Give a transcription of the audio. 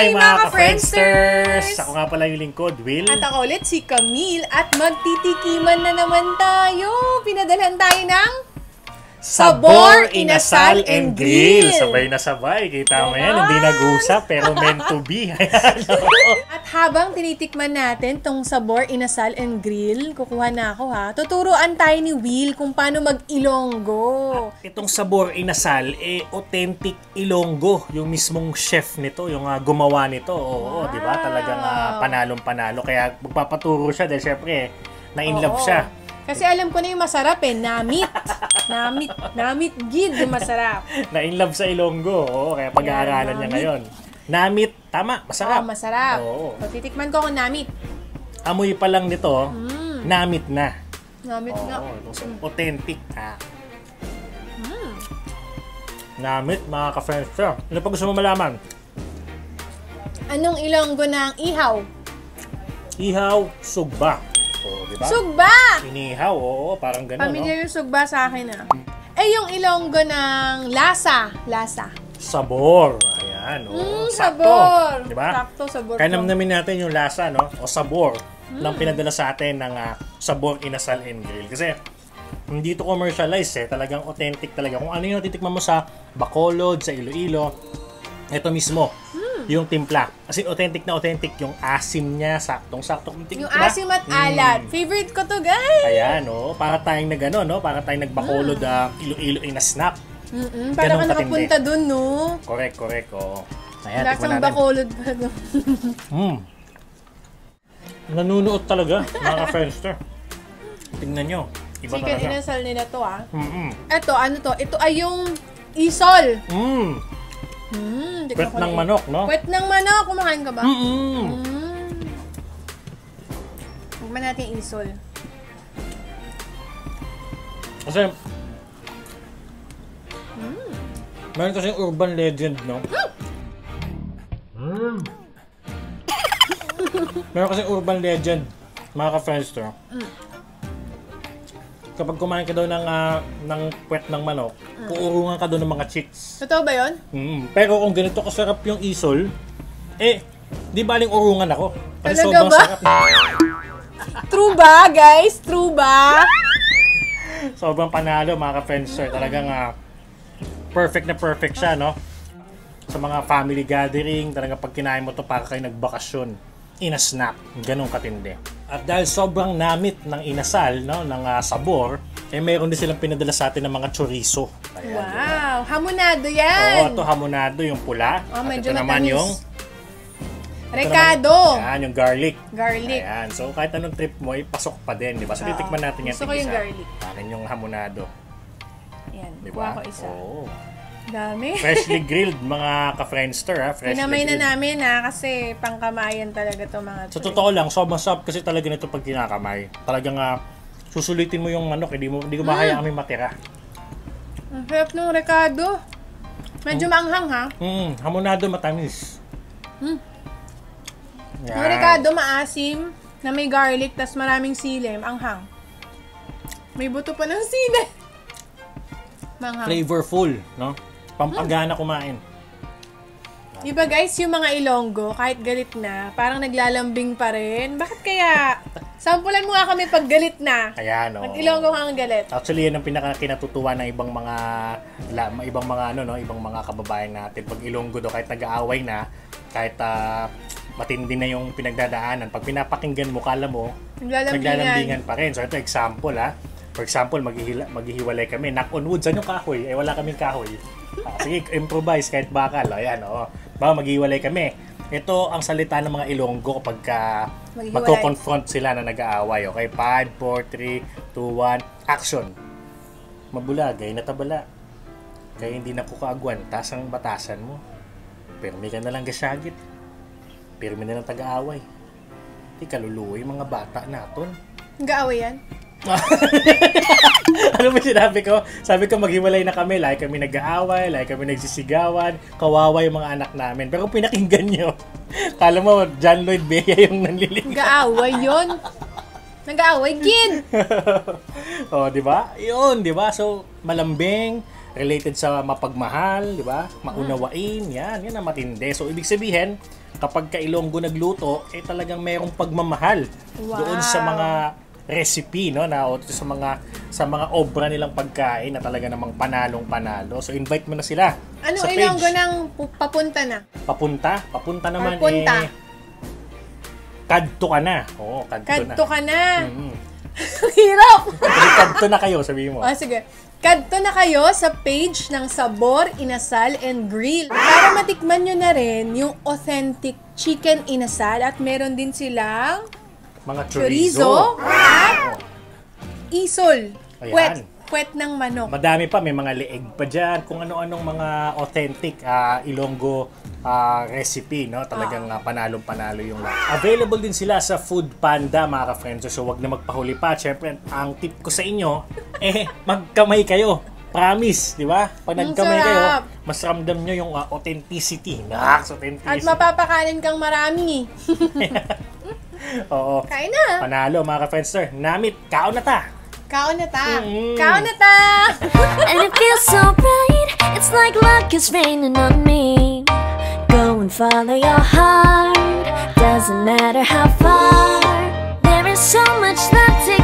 Hi mga ka-Friendsters! Ako nga pala yung lingkod, Will. At ako ulit si Camille at magtitikiman na naman tayo. Pinadalhan tayo ng Sabor, Inasal, and Grill. Sabay na sabay. Kita mo yan, hindi nag-usap pero meant to be. At habang tinitikman natin tong Sabor, Inasal, and Grill, kukuha na ako ha. Tuturuan tayo ni Will kung paano mag-Ilonggo. Itong Sabor, Inasal, authentic Ilonggo. Yung mismong chef nito, yung gumawa nito. Oo, di ba? Talagang panalong-panalo. Kaya magpapaturo siya dahil syempre, na-inlove siya. Kasi alam ko na yung masarap eh, namit. Namit gid yung masarap. Na-inlove sa Ilonggo. Oo, kaya pag-aaralan niya ngayon. Namit, tama, masarap. Oo, masarap. Oo. So, titikman ko kung namit. Amoy pa lang nito, namit na. Namit nga. Authentic. Namit, mga ka-friends. Ano pa gusto mo malaman? Anong Ilonggo ng ihaw? Ihaw, sugba. Oo, diba? Sugba! Inihaw, oo, parang gano'n, Pamilya yung sugba sa akin yung Ilonggo ng lasa. Sabor. Ayan, sakto. Sabor. Diba? Sakto, sabor. Kaya namin natin yung lasa, no? O sabor. Lang pinadala sa atin ng Sabor, Inasal, and Grill. Kasi, hindi to commercialized Talagang authentic talaga. Kung ano yung natitikman mo sa Bacolod, sa Iloilo, ito mismo. Yung timpla. As in, authentic na authentic. Yung asim niya, saktong-sakto. Yung asim at alat. Favorite ko to, guys. Ayan, para tayong nag-ano, no? Para tayong nagbacolod, Iloilo in a snap. Para ka nakapunta dun, no? Correct, oh. Ayan, lasang bacolod pa, no? Nanunuot talaga, mga ka-Friendster. Tingnan nyo. Iba Chicken talaga. inasal nila to, Ito, ano to? Ito ay yung isol. Puwet ng manok, no? Puwet ng manok. Kumakain ka ba? Tignan natin yung isol. Kasi, meron kasing urban legend, no? Meron kasing urban legend, mga ka-Friendster. Kapag kumain ka daw ng puwet ng manok, uurungan ka daw ng mga chicks. Totoo ba yun? Pero kung ganito kasarap yung isol, di baling urungan ako. Kasi talaga sobrang ba? sarap. True ba, guys? True ba? Sobrang panalo, mga ka-Friendster. Talagang perfect na perfect siya, no? Sa mga family gathering, talagang pag kinain mo to para kayo nagbakasyon. In a snap. Ganun katindi. At dahil sobrang namit ng inasal, no, ng sabor, mayroon din silang pinadala sa atin ng mga chorizo. Ayan, wow! Hamonado yan! Oo, ito hamonado, yung pula. At medyo ito naman matamis. yung recado. Ayan, yung garlic. Garlic. Ayan, so kahit anong trip mo, pasok pa din, di ba? So titikman natin yan. Gusto ko yung garlic. Akin yung hamonado. Ayan, Di kuha ba? ko isa. Oo. Dami. Freshly grilled, mga ka-Friendster, Freshly Pinamay grilled. na namin, kasi pangkamayan talaga to mga Sa totoo lang, sobrang sarap kasi talaga nito pag kinakamay. Talagang susulitin mo yung manok, hindi ko mahayaan kami matira. Ang sarap ng recado. Medyo maanghang, ha? Hamonado matamis. Yan. Yung recado maasim, na may garlic, tas maraming sili, anghang. May buto pa ng sili. Manghang. Flavorful, no? Pampagana kumain. Diba guys, yung mga Ilonggo, kahit galit na, parang naglalambing pa rin. Bakit kaya? Sampulan mo nga kami pag galit na. Ayan, no? Pag Ilonggo kang galit. Actually, yan ang pinaka-kinatutuwa ng ibang mga kababayan natin. Pag Ilonggo do, kahit nag-aaway na, kahit matindi na yung pinagdadaanan, pag pinapakinggan mo, kala mo, naglalambingan pa rin. So, ito example, For example, maghihiwalay kami. Knock on wood, saan yung kahoy? Wala kaming kahoy. Sige, improvise kahit bakal. Ayan, maghihiwalay kami. Ito ang salita ng mga Ilonggo kapag magko-confront sila na nag-aaway. Okay, 5, 4, 3, 2, 1, action. Mabulagay, natabala. Kaya hindi na ko kaagwan. Tas ang batasan mo. Pirmi ka na lang gasyagit. Pirmi na lang taga-aaway. Di kaluluoy mga bata naton. Nag-aaway yan? Ano ba sinabi ko? Sabi ko maghiwalay na kami, like kami nag-aaway, like kami nagsisigawan, kawawa yung mga anak namin. Pero pinakinggan nyo, kala mo John Lloyd Bea yung nanlilingaw. Nag-aaway yun. Nag-aaway, kid! Di ba? Yun, di ba? So, malambing, related sa mapagmahal, di ba? Maunawain, yan ang matindi. So, ibig sabihin, kapag ka Ilonggo nagluto, talagang mayroong pagmamahal doon sa mga recipe, no, na o sa mga obra nilang pagkain na talaga namang panalong-panalo. So invite mo na sila. Anong sa page. Ilonggo nang papunta na? Papunta naman kadto ka na. Oo, kadto ka na. Mm-hmm. Hirap! Kadto na kayo, sabihin mo. Sige. Kadto na kayo sa page ng Sabor, Inasal, and Grill para matikman nyo na rin yung authentic chicken inasal at meron din silang mga chorizo at isol. Ayan. Puwet ng manok. Madami pa, may mga leeg pa dyan, kung ano-anong mga authentic Ilonggo recipe, no? Talagang panalong-panalo yung lahat. Available din sila sa Food Panda, mga ka-friends. So, wag na magpahuli pa. Siyempre, ang tip ko sa inyo, magkamay kayo. Promise, di ba? Pag nagkamay kayo, mas ramdam nyo yung authenticity. Authenticity. At mapapakanin kang marami. Oo. Kain na. Panalo, mga ka-friends. Namit, kaon na ta. Kaon na ta. Kaon na ta. And it feels so right. It's like luck is raining on me. Go and follow your heart. Doesn't matter how far. There is so much love to